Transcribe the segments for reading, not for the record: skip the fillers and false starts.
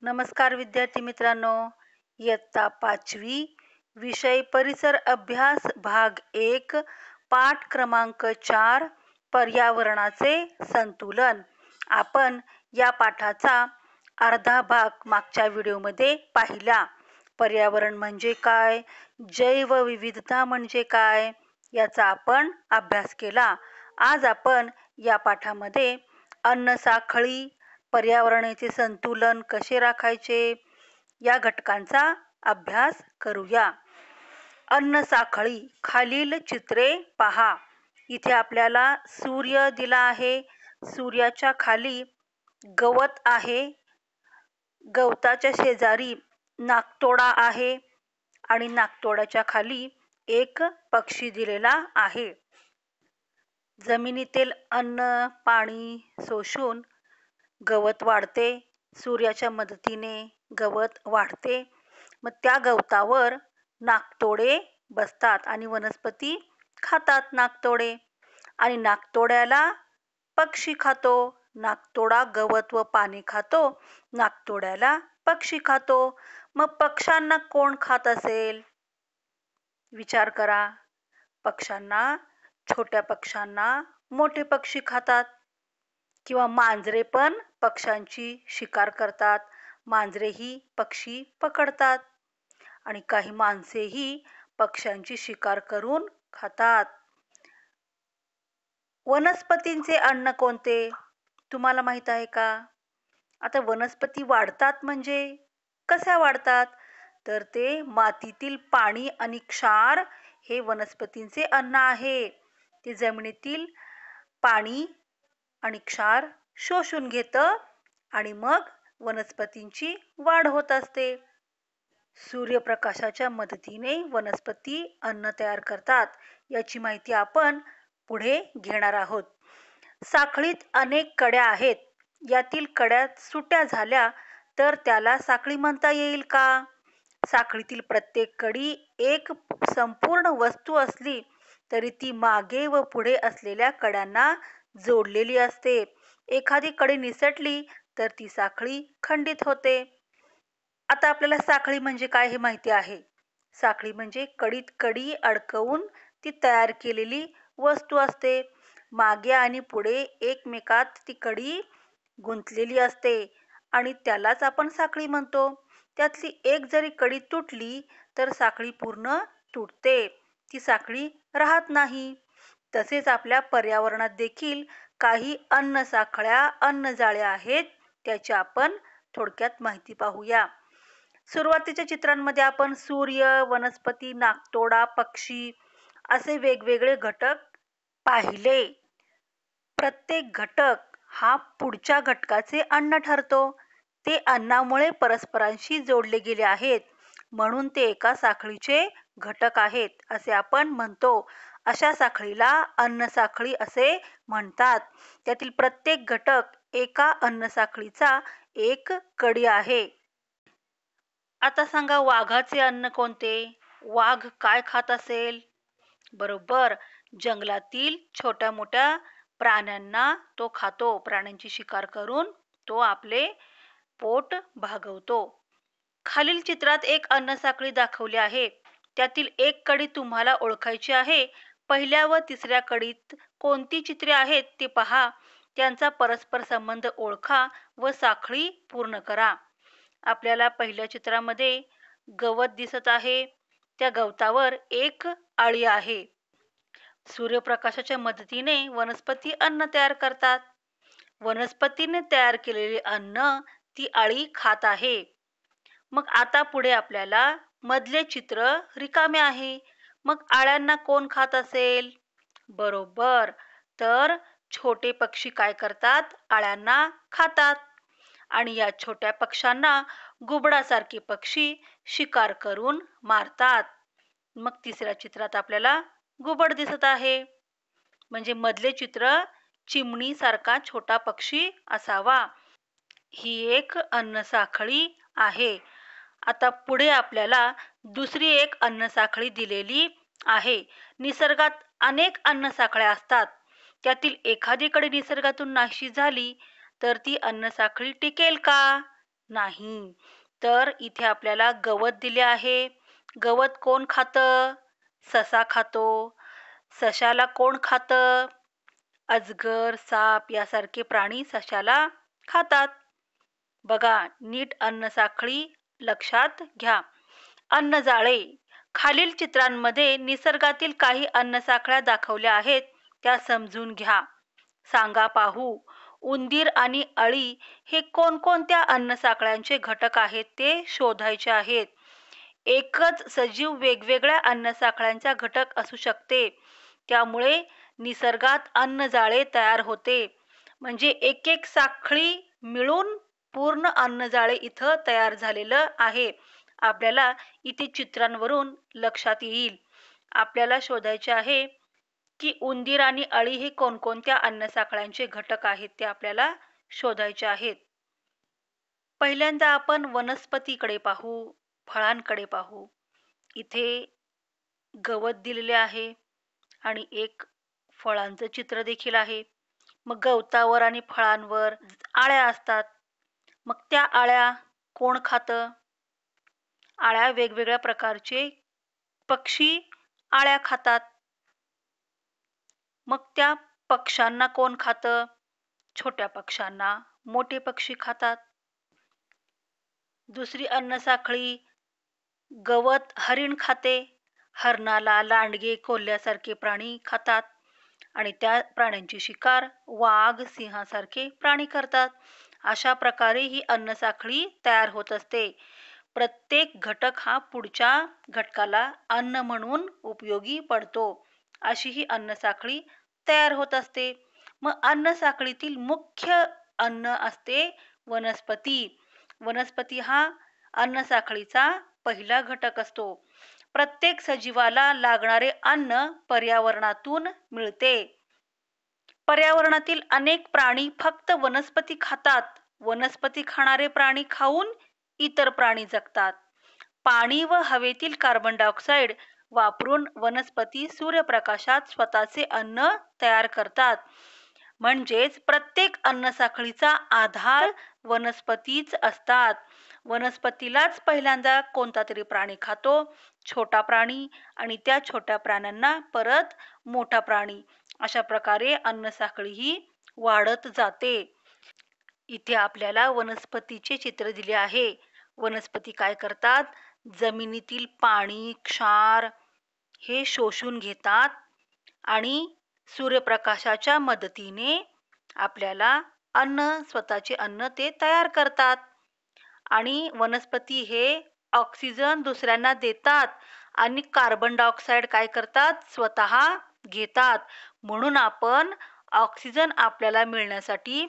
नमस्कार विद्यार्थी मित्रांनो. इयत्ता 5वी विषय परिसर अभ्यास भाग 1 पाठ क्रमांक 4 पर्यावरणाचे संतुलन. आपण या पाठाचा अर्धा भाग मागच्या व्हिडिओमध्ये पाहिला. पर्यावरण म्हणजे काय, जैवविविधता म्हणजे काय याचा आपण अभ्यास केला. आज आपण या पाठामध्ये अन्न साखळी, पर्यावरणाचे संतुलन कसे राखायचे या घटकांचा अभ्यास करूया. अन्न साखळी, खालील चित्रे पहा. इथे आपल्याला सूर्य दिला आहे. सूर्याच्या खाली गवत आहे. गवताच्या शेजारी नाकतोडा आहे आणि नाकतोड्याच्या खाली एक पक्षी दिलेला आहे. जमिनीतील अन्न पाणी शोषून गवत वाढते. सूर्याच्या मदतीने गवत वाढते. मग त्या गवतावर नाकतोडे बसतात आणि वनस्पती खातात नाकतोडे. आणि नाकतोड्याला पक्षी खातो. नाकतोडा गवत व पाणी खातो, नाकतोड्याला पक्षी खातो. मग पक्ष्यांना कोण खात असेल? विचार करा. पक्ष्यांना, छोट्या पक्ष्यांना मोठे पक्षी खातात. किंवा मांजरे पण पक्ष्यांची शिकार करतात. मांजरेही पक्षी पकडतात आणि काही माणसेही पक्ष्यांची शिकार करून खातात. वनस्पतींचे अन्न कोणते तुम्हाला माहित आहे का? आता वनस्पती वाढतात म्हणजे कशा वाढतात? तर ते मातीतील पाणी आणि क्षार हे वनस्पतींचे अन्न आहे. ते जमिनीतील पाणी आणि क्षार शोषून घेतं आणि मग वनस्पतींची वाढ होत असते. सूर्यप्रकाशाच्या मदतीने वनस्पती अन्न तयार करतात. याची माहिती आपण पुढे घेणार आहोत. साखळीत अनेक कड्या आहेत. यातील कड्या सुट्या झाल्या तर त्याला साखळी म्हणता येईल का? साखळीतील प्रत्येक कडी एक संपूर्ण वस्तू असली तरी ती मागे व पुढे असलेल्या कड्यांना जोडलेली असते. एखादी कडी निसटली तर ती साखळी खंडित होते. आता आपल्याला साखळी म्हणजे काय हे माहिती आहे. साखळी म्हणजे कडीत कडी अडकवून ती तयार केलेली वस्तू असते. मागे आणि पुढे एकमेकात ती कडी गुंतलेली असते आणि त्यालाच आपण साखळी म्हणतो. त्यातली एक जरी कडी तुटली तर साखळी पूर्ण तुटते. ती साखळी राहत नाही. तसेच आपल्या पर्यावरणात देखील काही अन्न साखळ्या, अन्नजाळ्या आहेत. त्याची आपण थोडक्यात माहिती पाहूया. सुरुवातीच्या चित्रांमध्ये आपण सूर्य, वनस्पती, नाकतोडा, पक्षी असे वेगवेगळे घटक पाहिले. प्रत्येक घटक हा पुढच्या घटकाचे अन्न ठरतो. ते अन्नामुळे परस्परांशी जोडले गेले आहेत, म्हणून ते एका साखळीचे घटक आहेत असे आपण म्हणतो. अशा साखळीला अन्न साखळी असे म्हणतात. त्यातील प्रत्येक घटक एका अन्न साखळीचा एक कडी आहे. आता सांगा, वाघाचे अन्न कोणते? वाघ काय खात असेल? बरोबर, जंगलातील छोट्या मोठ्या प्राण्यांना तो खातो. प्राण्यांची शिकार करून तो आपले पोट भागवतो. खालील चित्रात एक अन्न साखळी दाखवली आहे. त्यातील एक कडी तुम्हाला ओळखायची आहे. पहिल्या व तिसऱ्या कडीत कोणती चित्रे आहेत ते पहा. त्यांचा परस्पर संबंध ओळखा व साखळी पूर्ण करा. आपल्याला पहिल्या चित्रामध्ये गवत दिसत आहे. त्या गवतावर एक आळी आहे. सूर्यप्रकाशाच्या मदतीने वनस्पती अन्न तयार करतात. वनस्पतीने तयार केलेले अन्न ती आळी खात आहे. मग आता पुढे आपल्याला मधले चित्र रिकामे आहे. मग आळ्यांना कोण खात असेल? बरोबर, तर छोटे पक्षी काय करतात? आळ्यांना खातात. आणि या छोट्या पक्ष्यांना घुबडासारखे पक्षी शिकार करून मारतात. मग तिसऱ्या चित्रात आपल्याला घुबड दिसत आहे. म्हणजे मधले चित्र चिमणीसारखा छोटा पक्षी असावा. ही एक अन्न साखळी आहे. आता पुढे आपल्याला दुसरी एक अन्न साखळी दिलेली आहे. निसर्गात अनेक अन्न साखळ्या असतात. त्यातील एखादी कडी निसर्गातून नाहीशी झाली तर ती अन्न साखळी टिकेल का? नाही. तर इथे आपल्याला गवत दिले आहे. गवत कोण खातं? ससा खातो. सशाला कोण खातं? अजगर, साप यासारखे प्राणी सशाला खातात. बघा, नीट अन्नसाखळी लक्षात घ्या. अन्नजाळे. खालील चित्रांमध्ये निसर्गातील काही अन्नसाखळ्या दाखवल्या आहेत, त्या समजून घ्या. सांगा पाहू. उंदीर आणि अळी हे कोणकोणत्या अन्नसाखळ्यांचे घटक आहेत ते शोधायचे आहेत. एकच सजीव वेगवेगळ्या अन्नसाखळ्यांचा घटक असू शकते. त्यामुळे निसर्गात अन्नजाळे तयार होते. म्हणजे एक एक साखळी मिळून पूर्ण अन्नजाळे इथं तयार झालेलं आहे. आपल्याला इथे चित्रांवरून लक्षात येईल. आपल्याला शोधायचे आहे की उंदीर आणि अळी हे कोणकोणत्या अन्नसाखळ्यांचे घटक आहेत ते आपल्याला शोधायचे आहेत. पहिल्यांदा आपण वनस्पतीकडे पाहू, फळांकडे पाहू. इथे गवत दिलेले आहे आणि एक फळांचं चित्र देखील आहे. मग गवतावर आणि फळांवर आळ्या असतात. मग त्या आळ्या कोण खातं? आळ्या वेगवेगळ्या प्रकारचे पक्षी आळ्या खातात. मग त्या पक्ष्यांना कोण खातं? छोट्या पक्ष्यांना मोठे पक्षी खातात. दुसरी अन्नसाखळी गवत हरिण खाते. हरणाला लांडगे, कोल्ह्यासारखे प्राणी खातात आणि त्या प्राण्यांची शिकार वाघ, सिंहासारखे प्राणी करतात. अशा प्रकारे ही अन्नसाखळी तयार होत असते. प्रत्येक घटक हा पुढच्या घटकाला अन्न म्हणून उपयोगी पडतो. अशी ही अन्नसाखळी तयार होत असते. मग अन्नसाखळीतील मुख्य अन्न असते वनस्पती. वनस्पती हा अन्नसाखळीचा पहिला घटक असतो. प्रत्येक सजीवाला लागणारे अन्न पर्यावरणातून मिळते. पर्यावरणातील अनेक प्राणी फक्त वनस्पती खातात. वनस्पती खाणारे प्राणी खाऊन इतर प्राणी जगतात. पाणी व हवेतील कार्बन डायऑक्साईड वापरून वनस्पती सूर्यप्रकाशात स्वतःचे अन्न तयार करतात. म्हणजेच प्रत्येक अन्नसाखळीचा आधार वनस्पतीच असतात. वनस्पतीलाच पहिल्यांदा कोणता तरी प्राणी खातो, छोटा प्राणी, आणि त्या छोट्या प्राण्यांना परत मोठा प्राणी. अशा प्रकारे अन्नसाखळी ही वाढत जाते. इथे आपल्याला वनस्पतीचे चित्र दिले आहे. वनस्पती काय करतात? जमिनीतील पाणी, क्षार हे शोषून घेतात आणि सूर्यप्रकाशाच्या मदतीने आपल्याला स्वतःचे अन्न ते तयार करतात. आणि वनस्पती हे ऑक्सिजन दुसऱ्यांना देतात आणि कार्बन डायऑक्साईड काय करतात? स्वतः घेतात. म्हणून आपण ऑक्सिजन आपल्याला मिळण्यासाठी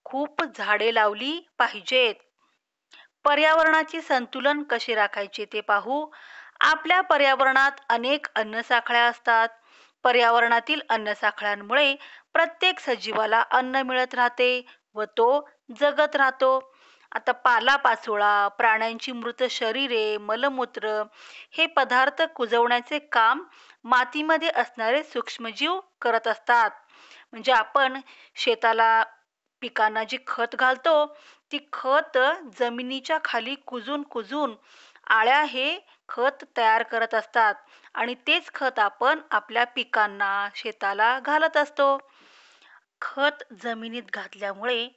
खूप झाडे लावली पाहिजेत. पर्यावरणाचे संतुलन कसे राखायचे ते पाहू. आपल्या पर्यावरणात अनेक अन्नसाखळ्या असतात. पर्यावरणातील अन्नसाखळ्यांमुळे प्रत्येक सजीवाला अन्न मिळत राहते व तो जगत राहतो. आता पालापाचोळा, प्राण्यांची मृत शरीरे, मलमूत्र हे पदार्थ कुजवण्याचे काम मातीमध्ये असणारे सूक्ष्मजीव करत असतात. म्हणजे आपण शेताला, पिकांना जी खत घालतो, ती खत जमिनीच्या खाली कुजून कुजून आळ्या हे खत तयार करत असतात आणि तेच खत आपण आपल्या पिकांना, शेताला घालत असतो. खत जमिनीत घातल्यामुळे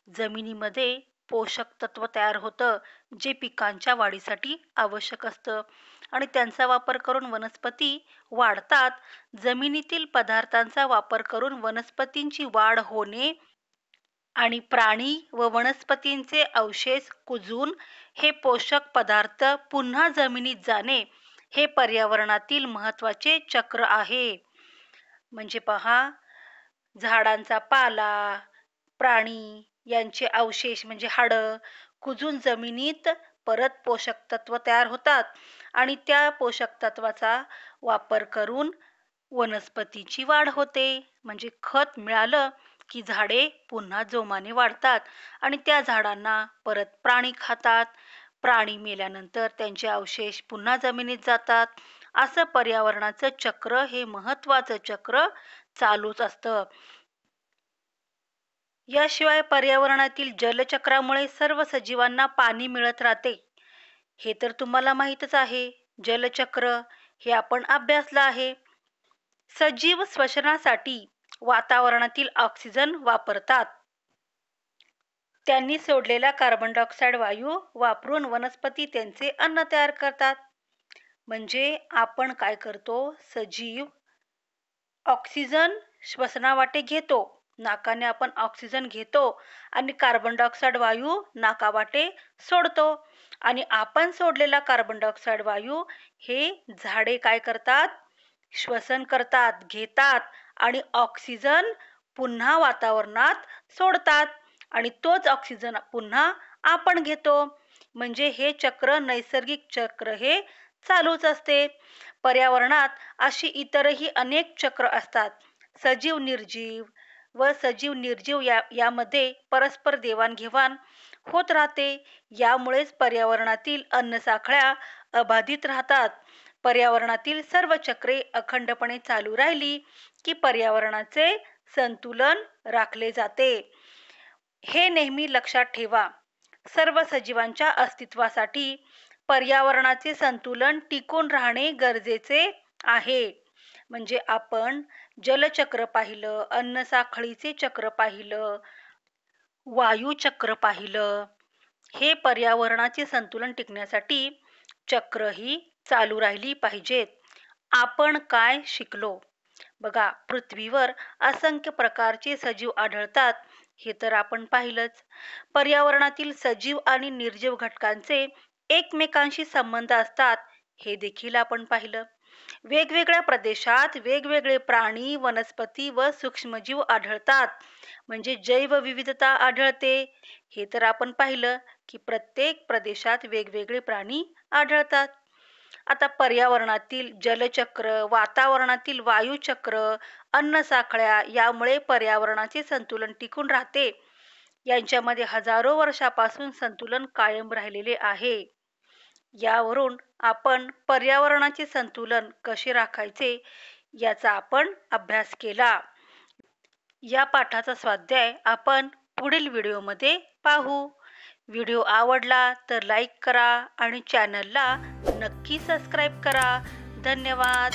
जमिनीमध्ये पोषक तत्व तयार होतं, जे पिकांच्या वाढीसाठी आवश्यक असतं आणि त्यांचा वापर करून वनस्पती वाढतात. जमिनीतील पदार्थांचा वापर करून वनस्पतींची वाढ होणे आणि प्राणी व वनस्पतींचे अवशेष कुजून हे पोषक पदार्थ पुन्हा जमिनीत जाणे हे पर्यावरणातील महत्त्वाचे चक्र आहे. म्हणजे पहा, झाडांचा पाला, प्राणी यांचे अवशेष म्हणजे हाडं कुजून जमिनीत परत पोषक तत्व तयार होतात आणि त्या पोषक तत्वाचा वापर करून वनस्पतीची वाढ होते. म्हणजे खत मिळालं की झाडे पुन्हा जोमाने वाढतात आणि त्या झाडांना परत प्राणी खातात. प्राणी मेल्यानंतर त्यांचे अवशेष पुन्हा जमिनीत जातात. असं पर्यावरणाचं चक्र, हे महत्त्वाचं चक्र चालूच असतं. याशिवाय पर्यावरणातील जलचक्रामुळे सर्व सजीवांना पाणी मिळत राहते. हे तर तुम्हाला माहीतच आहे. जलचक्र हे आपण अभ्यासलं आहे. सजीव श्वसनासाठी वातावरणातील ऑक्सिजन वापरतात. त्यांनी सोडलेला कार्बन डायऑक्साईड वायू वापरून वनस्पती त्यांचे अन्न तयार करतात. म्हणजे आपण काय करतो, सजीव ऑक्सिजन श्वसनावाटे घेतो. नाकाने आपण ऑक्सिजन घेतो आणि कार्बन डायऑक्साईड वायू नाकावाटे सोडतो. आणि आपण सोडलेला कार्बन डायऑक्साईड वायू हे झाडे काय करतात, श्वसन करतात, घेतात आणि ऑक्सिजन पुन्हा वातावरणात सोडतात आणि तोच ऑक्सिजन पुन्हा आपण घेतो. म्हणजे हे चक्र, नैसर्गिक चक्र हे चालूच असते. पर्यावरणात अशी इतरही अनेक चक्र असतात. सजीव निर्जीव व सजीव निर्जीव यामध्ये परस्पर देवाणघेवाण होत राहते. यामुळेच पर्यावरणातील अन्नसाखळ्या अबाधित राहतात. पर्यावरणातील सर्व चक्रे अखंडपणे चालू राहिली की पर्यावरणाचे संतुलन राखले जाते. हे नेहमी लक्षात ठेवा. सर्व सजीवांच्या अस्तित्वासाठी पर्यावरणाचे संतुलन टिकून राहणे गरजेचे आहे. म्हणजे आपण जलचक्र पाहिलं, अन्नसाखळीचे चक्र पाहिलं, वायुचक्र पाहिलं. हे पर्यावरणाचे संतुलन टिकण्यासाठी चक्र ही चालू राहिली पाहिजेत. आपण काय शिकलो? बघा, पृथ्वीवर असंख्य प्रकारचे सजीव आढळतात. हे तर आपण पाहिलंच. पर्यावरणातील सजीव आणि निर्जीव घटकांचे एकमेकांशी संबंध असतात. हे देखील आपण पाहिलं. वेगवेगळ्या प्रदेशात वेगवेगळे प्राणी, वनस्पती व सूक्ष्मजीव आढळतात. म्हणजे जैवविविधता आढळते. हे तर आपण पाहिलं की प्रत्येक प्रदेशात वेगवेगळे प्राणी आढळतात. आता पर्यावरणातील जलचक्र, वातावरणातील वायुचक्र, अन्नसाखळ्या यामुळे पर्यावरणाचे संतुलन टिकून राहते. यांच्यामध्ये हजारो वर्षापासून संतुलन कायम राहिलेले आहे. यावरून आपण पर्यावरणाचे संतुलन कसे राखायचे याचा आपण अभ्यास केला. या पाठाचा स्वाध्याय आपण पुढील व्हिडिओमध्ये पाहू. व्हिडिओ आवडला तर लाईक करा आणि चॅनलला नक्की सबस्क्राईब करा. धन्यवाद.